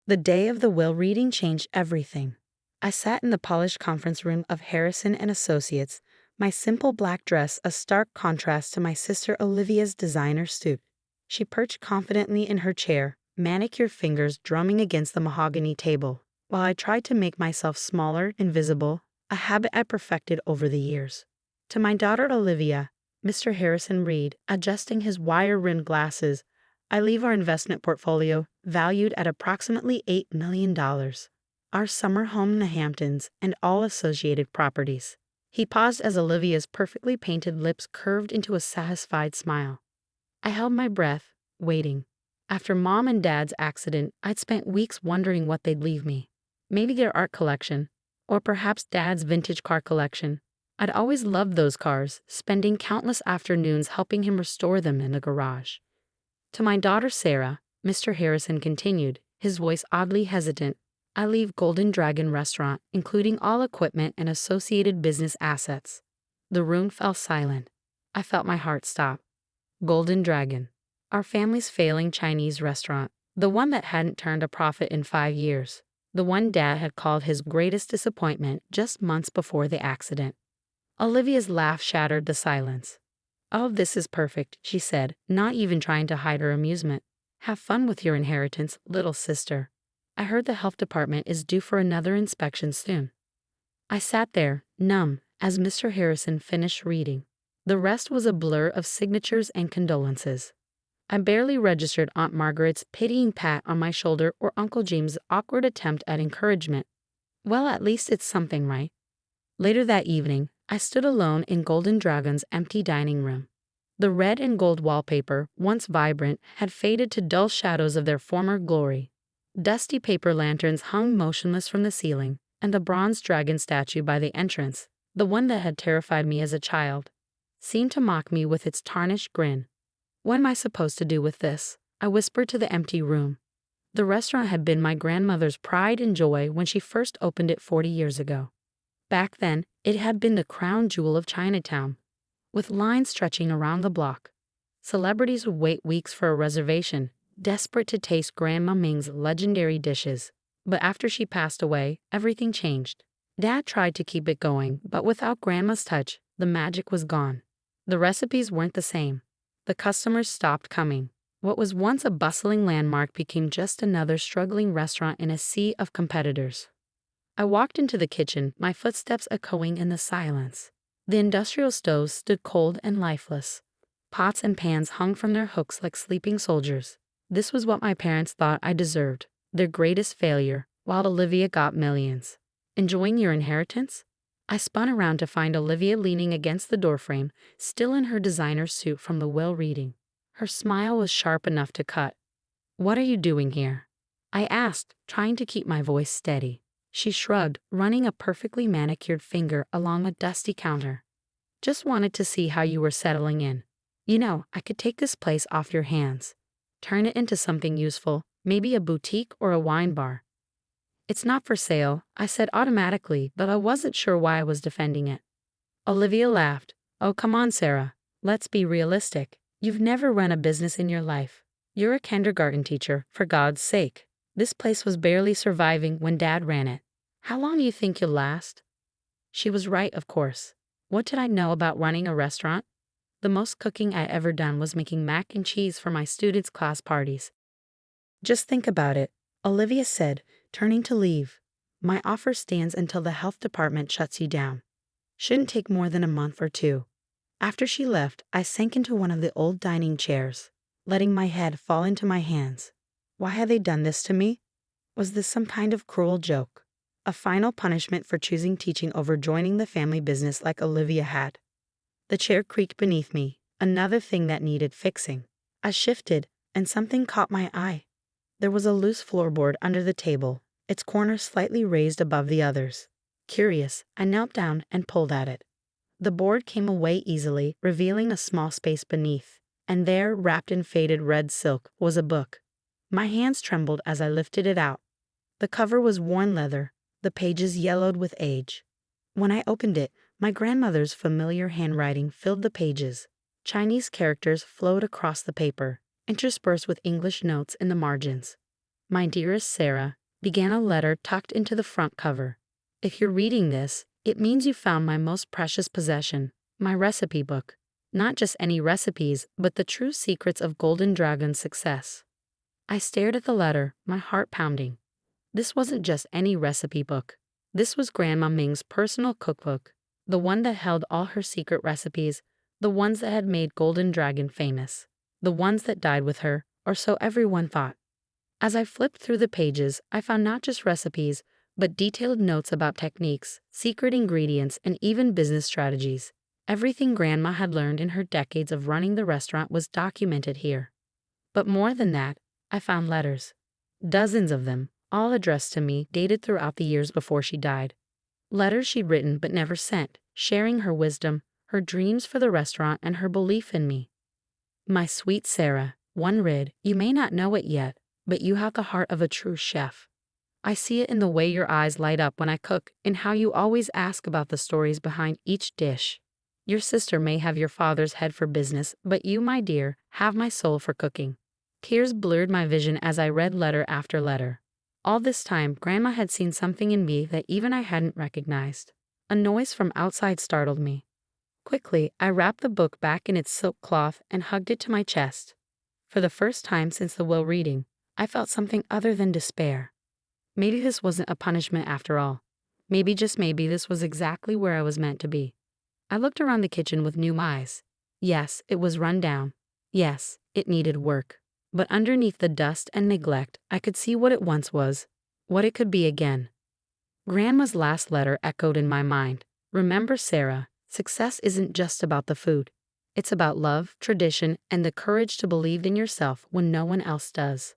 The day of the will reading changed everything. I sat in the polished conference room of Harrison and Associates, my simple black dress a stark contrast to my sister Olivia's designer suit. She perched confidently in her chair, manicured fingers drumming against the mahogany table, while I tried to make myself smaller and visible, a habit I perfected over the years. To my daughter Olivia, Mr. Harrison read, adjusting his wire-rimmed glasses, I leave our investment portfolio, valued at approximately $8 million, our summer home in the Hamptons, and all associated properties. He paused as Olivia's perfectly painted lips curved into a satisfied smile. I held my breath, waiting. After Mom and Dad's accident, I'd spent weeks wondering what they'd leave me. Maybe their art collection, or perhaps Dad's vintage car collection. I'd always loved those cars, spending countless afternoons helping him restore them in the garage. To my daughter Sarah, Mr. Harrison continued, his voice oddly hesitant, I leave Golden Dragon Restaurant, including all equipment and associated business assets. The room fell silent. I felt my heart stop. Golden Dragon, our family's failing Chinese restaurant, the one that hadn't turned a profit in 5 years, the one Dad had called his greatest disappointment just months before the accident. Olivia's laugh shattered the silence. Oh, this is perfect, she said, not even trying to hide her amusement. Have fun with your inheritance, little sister. I heard the health department is due for another inspection soon. I sat there, numb, as Mr. Harrison finished reading. The rest was a blur of signatures and condolences. I barely registered Aunt Margaret's pitying pat on my shoulder or Uncle James' awkward attempt at encouragement. Well, at least it's something, right? Later that evening, I stood alone in Golden Dragon's empty dining room. The red and gold wallpaper, once vibrant, had faded to dull shadows of their former glory. Dusty paper lanterns hung motionless from the ceiling, and the bronze dragon statue by the entrance, the one that had terrified me as a child, seemed to mock me with its tarnished grin. What am I supposed to do with this? I whispered to the empty room. The restaurant had been my grandmother's pride and joy when she first opened it 40 years ago. Back then, it had been the crown jewel of Chinatown, with lines stretching around the block. Celebrities would wait weeks for a reservation, desperate to taste Grandma Ming's legendary dishes. But after she passed away, everything changed. Dad tried to keep it going, but without Grandma's touch, the magic was gone. The recipes weren't the same. The customers stopped coming. What was once a bustling landmark became just another struggling restaurant in a sea of competitors. I walked into the kitchen, my footsteps echoing in the silence. The industrial stoves stood cold and lifeless. Pots and pans hung from their hooks like sleeping soldiers. This was what my parents thought I deserved, their greatest failure, while Olivia got millions. Enjoying your inheritance? I spun around to find Olivia leaning against the doorframe, still in her designer suit from the will reading. Her smile was sharp enough to cut. What are you doing here? I asked, trying to keep my voice steady. She shrugged, running a perfectly manicured finger along a dusty counter. Just wanted to see how you were settling in. You know, I could take this place off your hands. Turn it into something useful, maybe a boutique or a wine bar. It's not for sale, I said automatically, but I wasn't sure why I was defending it. Olivia laughed. Oh, come on, Sarah. Let's be realistic. You've never run a business in your life. You're a kindergarten teacher, for God's sake. This place was barely surviving when Dad ran it. How long do you think you'll last? She was right, of course. What did I know about running a restaurant? The most cooking I'd ever done was making mac and cheese for my students' class parties. Just think about it, Olivia said, turning to leave. My offer stands until the health department shuts you down. Shouldn't take more than a month or two. After she left, I sank into one of the old dining chairs, letting my head fall into my hands. Why had they done this to me? Was this some kind of cruel joke? A final punishment for choosing teaching over joining the family business like Olivia had? The chair creaked beneath me, another thing that needed fixing. I shifted, and something caught my eye. There was a loose floorboard under the table, its corner slightly raised above the others. Curious, I knelt down and pulled at it. The board came away easily, revealing a small space beneath, and there, wrapped in faded red silk, was a book. My hands trembled as I lifted it out. The cover was worn leather, the pages yellowed with age. When I opened it, my grandmother's familiar handwriting filled the pages. Chinese characters flowed across the paper, interspersed with English notes in the margins. My dearest Sarah, began a letter tucked into the front cover. If you're reading this, it means you found my most precious possession, my recipe book. Not just any recipes, but the true secrets of Golden Dragon's success. I stared at the letter, my heart pounding. This wasn't just any recipe book. This was Grandma Ming's personal cookbook, the one that held all her secret recipes, the ones that had made Golden Dragon famous, the ones that died with her, or so everyone thought. As I flipped through the pages, I found not just recipes, but detailed notes about techniques, secret ingredients, and even business strategies. Everything Grandma had learned in her decades of running the restaurant was documented here. But more than that, I found letters. Dozens of them, all addressed to me, dated throughout the years before she died. Letters she'd written but never sent, sharing her wisdom, her dreams for the restaurant, and her belief in me. My sweet Sarah, one read, "You may not know it yet, but you have the heart of a true chef. I see it in the way your eyes light up when I cook, in how you always ask about the stories behind each dish. Your sister may have your father's head for business, but you, my dear, have my soul for cooking." Tears blurred my vision as I read letter after letter. All this time, Grandma had seen something in me that even I hadn't recognized. A noise from outside startled me. Quickly, I wrapped the book back in its silk cloth and hugged it to my chest. For the first time since the will reading, I felt something other than despair. Maybe this wasn't a punishment after all. Maybe, just maybe, this was exactly where I was meant to be. I looked around the kitchen with new eyes. Yes, it was run down. Yes, it needed work. But underneath the dust and neglect, I could see what it once was, what it could be again. Grandma's last letter echoed in my mind. Remember, Sarah, success isn't just about the food. It's about love, tradition, and the courage to believe in yourself when no one else does.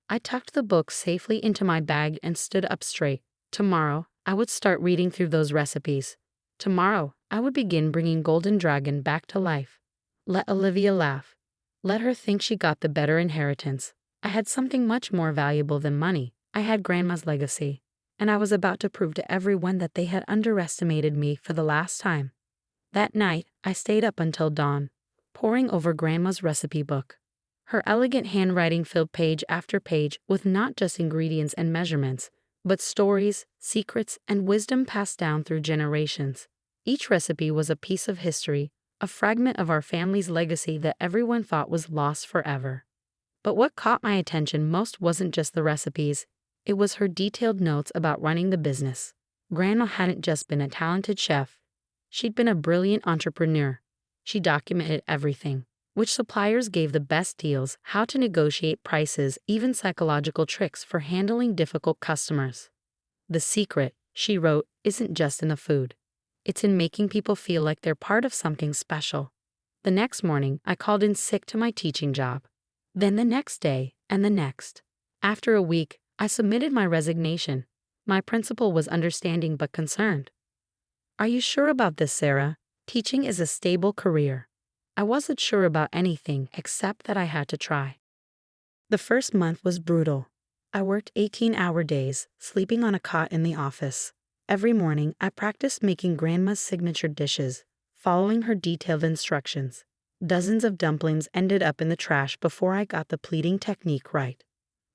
I tucked the book safely into my bag and stood up straight. Tomorrow, I would start reading through those recipes. Tomorrow, I would begin bringing Golden Dragon back to life. Let Olivia laugh. Let her think she got the better inheritance. I had something much more valuable than money. I had Grandma's legacy. And I was about to prove to everyone that they had underestimated me for the last time. That night, I stayed up until dawn, poring over Grandma's recipe book. Her elegant handwriting filled page after page with not just ingredients and measurements, but stories, secrets, and wisdom passed down through generations. Each recipe was a piece of history, a fragment of our family's legacy that everyone thought was lost forever. But what caught my attention most wasn't just the recipes, it was her detailed notes about running the business. Grandma hadn't just been a talented chef, she'd been a brilliant entrepreneur. She documented everything. Which suppliers gave the best deals, how to negotiate prices, even psychological tricks for handling difficult customers. The secret, she wrote, isn't just in the food. It's in making people feel like they're part of something special. The next morning, I called in sick to my teaching job. Then the next day, and the next. After a week, I submitted my resignation. My principal was understanding but concerned. "Are you sure about this, Sarah? Teaching is a stable career." I wasn't sure about anything except that I had to try. The first month was brutal. I worked 18-hour days, sleeping on a cot in the office. Every morning, I practiced making Grandma's signature dishes, following her detailed instructions. Dozens of dumplings ended up in the trash before I got the pleating technique right.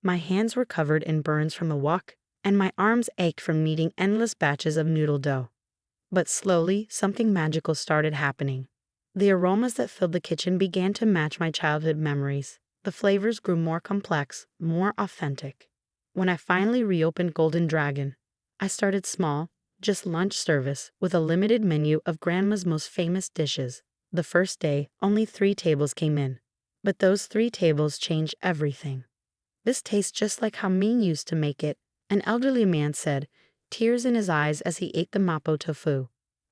My hands were covered in burns from the wok, and my arms ached from kneading endless batches of noodle dough. But slowly, something magical started happening. The aromas that filled the kitchen began to match my childhood memories. The flavors grew more complex, more authentic. When I finally reopened Golden Dragon, I started small, just lunch service, with a limited menu of Grandma's most famous dishes. The first day, only 3 tables came in. But those 3 tables changed everything. "This tastes just like how Ming used to make it," an elderly man said, tears in his eyes as he ate the mapo tofu.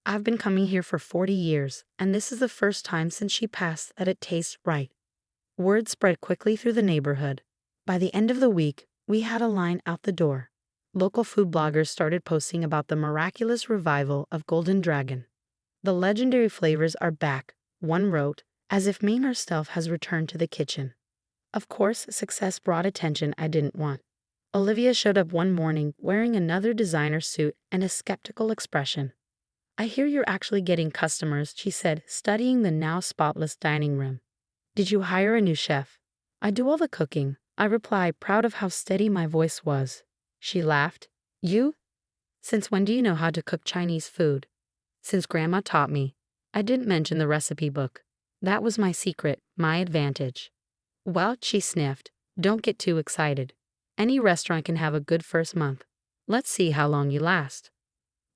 "I've been coming here for 40 years, and this is the first time since she passed that it tastes right." Word spread quickly through the neighborhood. By the end of the week, we had a line out the door. Local food bloggers started posting about the miraculous revival of Golden Dragon. "The legendary flavors are back," one wrote, "as if Ming herself has returned to the kitchen." Of course, success brought attention I didn't want. Olivia showed up one morning wearing another designer suit and a skeptical expression. "I hear you're actually getting customers," she said, studying the now spotless dining room. "Did you hire a new chef?" "I do all the cooking. I replied, proud of how steady my voice was. She laughed. You? Since when do you know how to cook Chinese food? Since Grandma taught me. I didn't mention the recipe book. That was my secret, my advantage. Well, she sniffed. Don't get too excited. Any restaurant can have a good first month. Let's see how long you last.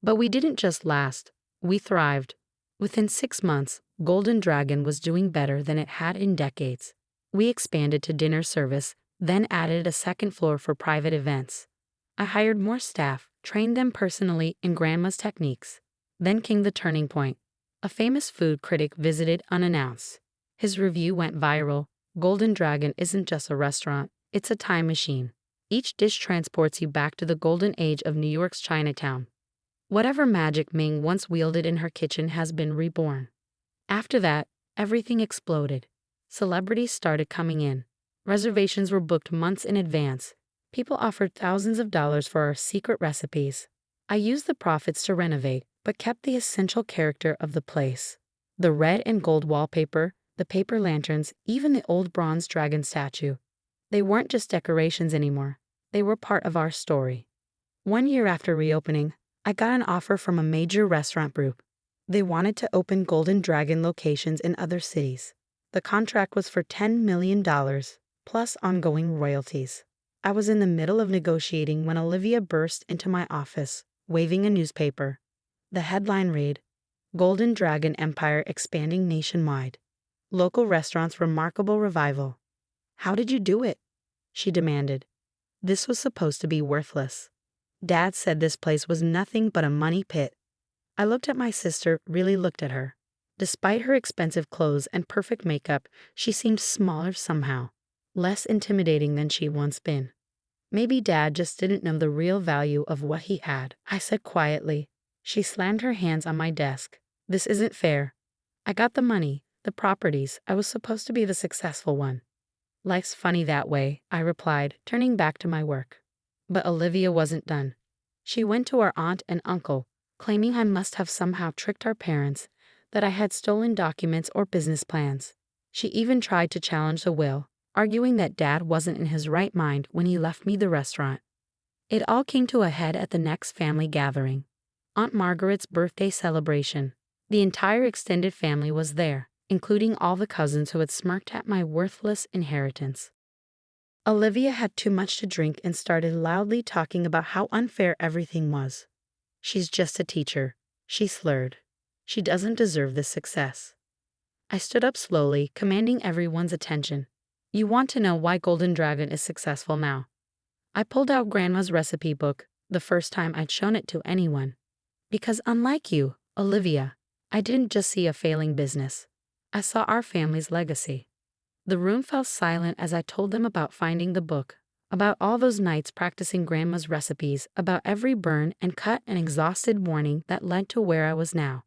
But we didn't just last. We thrived. Within 6 months, Golden Dragon was doing better than it had in decades. We expanded to dinner service, then added a second floor for private events. I hired more staff, trained them personally in Grandma's techniques. Then came the turning point. A famous food critic visited unannounced. His review went viral. Golden Dragon isn't just a restaurant, it's a time machine. Each dish transports you back to the golden age of New York's Chinatown. Whatever magic Ming once wielded in her kitchen has been reborn. After that, everything exploded. Celebrities started coming in. Reservations were booked months in advance. People offered thousands of dollars for our secret recipes. I used the profits to renovate, but kept the essential character of the place. The red and gold wallpaper, the paper lanterns, even the old bronze dragon statue. They weren't just decorations anymore. They were part of our story. 1 year after reopening, I got an offer from a major restaurant group. They wanted to open Golden Dragon locations in other cities. The contract was for $10 million, plus ongoing royalties. I was in the middle of negotiating when Olivia burst into my office, waving a newspaper. The headline read, Golden Dragon Empire Expanding Nationwide. Local restaurants' remarkable revival. How did you do it? She demanded. This was supposed to be worthless. Dad said this place was nothing but a money pit. I looked at my sister, really looked at her. Despite her expensive clothes and perfect makeup, she seemed smaller somehow, less intimidating than she'd once been. Maybe Dad just didn't know the real value of what he had, I said quietly. She slammed her hands on my desk. This isn't fair. I got the money, the properties. I was supposed to be the successful one. Life's funny that way, I replied, turning back to my work. But Olivia wasn't done. She went to our aunt and uncle, claiming I must have somehow tricked our parents, that I had stolen documents or business plans. She even tried to challenge the will, arguing that Dad wasn't in his right mind when he left me the restaurant. It all came to a head at the next family gathering. Aunt Margaret's birthday celebration. The entire extended family was there, including all the cousins who had smirked at my worthless inheritance. Olivia had too much to drink and started loudly talking about how unfair everything was. She's just a teacher, she slurred. She doesn't deserve this success. I stood up slowly, commanding everyone's attention. You want to know why Golden Dragon is successful now? I pulled out Grandma's recipe book, the first time I'd shown it to anyone. Because unlike you, Olivia, I didn't just see a failing business. I saw our family's legacy. The room fell silent as I told them about finding the book, about all those nights practicing Grandma's recipes, about every burn and cut and exhausted morning that led to where I was now.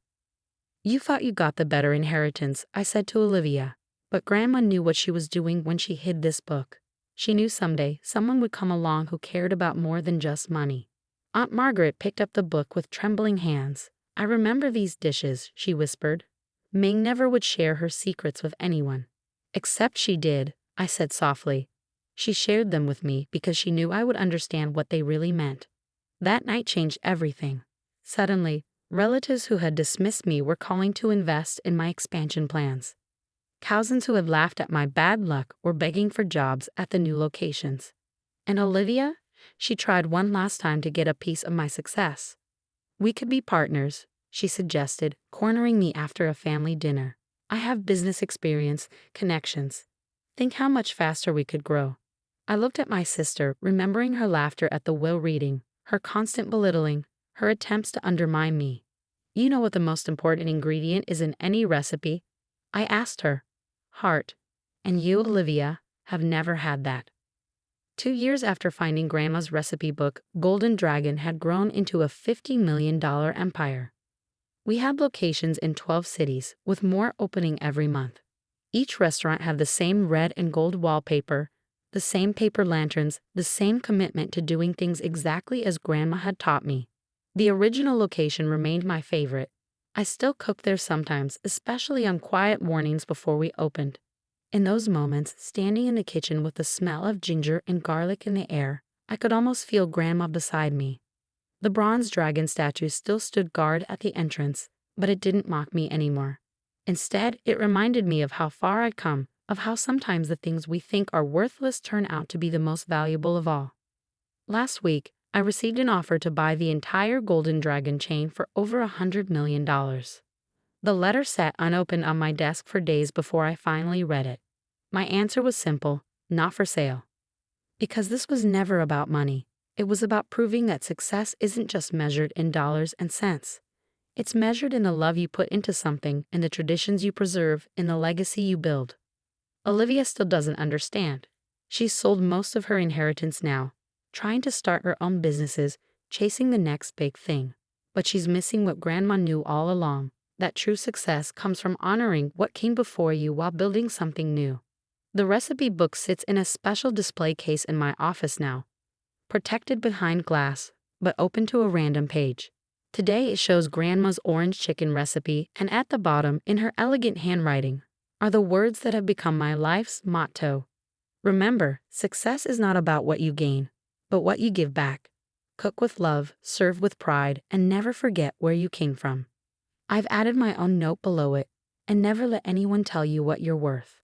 You thought you got the better inheritance, I said to Olivia, but Grandma knew what she was doing when she hid this book. She knew someday someone would come along who cared about more than just money. Aunt Margaret picked up the book with trembling hands. I remember these dishes, she whispered. Ming never would share her secrets with anyone. Except she did, I said softly. She shared them with me because she knew I would understand what they really meant. That night changed everything. Suddenly, relatives who had dismissed me were calling to invest in my expansion plans. Cousins who had laughed at my bad luck were begging for jobs at the new locations. And Olivia? She tried one last time to get a piece of my success. We could be partners, she suggested, cornering me after a family dinner. I have business experience, connections. Think how much faster we could grow. I looked at my sister, remembering her laughter at the will reading, her constant belittling, her attempts to undermine me. You know what the most important ingredient is in any recipe? I asked her. Heart. And you, Olivia, have never had that. 2 years after finding Grandma's recipe book, Golden Dragon had grown into a $50 million empire. We had locations in 12 cities, with more opening every month. Each restaurant had the same red and gold wallpaper, the same paper lanterns, the same commitment to doing things exactly as Grandma had taught me. The original location remained my favorite. I still cooked there sometimes, especially on quiet mornings before we opened. In those moments, standing in the kitchen with the smell of ginger and garlic in the air, I could almost feel Grandma beside me. The bronze dragon statue still stood guard at the entrance, but it didn't mock me anymore. Instead, it reminded me of how far I'd come, of how sometimes the things we think are worthless turn out to be the most valuable of all. Last week, I received an offer to buy the entire Golden Dragon chain for over $100 million. The letter sat unopened on my desk for days before I finally read it. My answer was simple: not for sale. Because this was never about money. It was about proving that success isn't just measured in dollars and cents. It's measured in the love you put into something, in the traditions you preserve, in the legacy you build. Olivia still doesn't understand. She's sold most of her inheritance now, trying to start her own businesses, chasing the next big thing. But she's missing what Grandma knew all along, that true success comes from honoring what came before you while building something new. The recipe book sits in a special display case in my office now, protected behind glass, but open to a random page. Today it shows Grandma's orange chicken recipe, and at the bottom, in her elegant handwriting, are the words that have become my life's motto. Remember, success is not about what you gain, but what you give back. Cook with love, serve with pride, and never forget where you came from. I've added my own note below it, and never let anyone tell you what you're worth.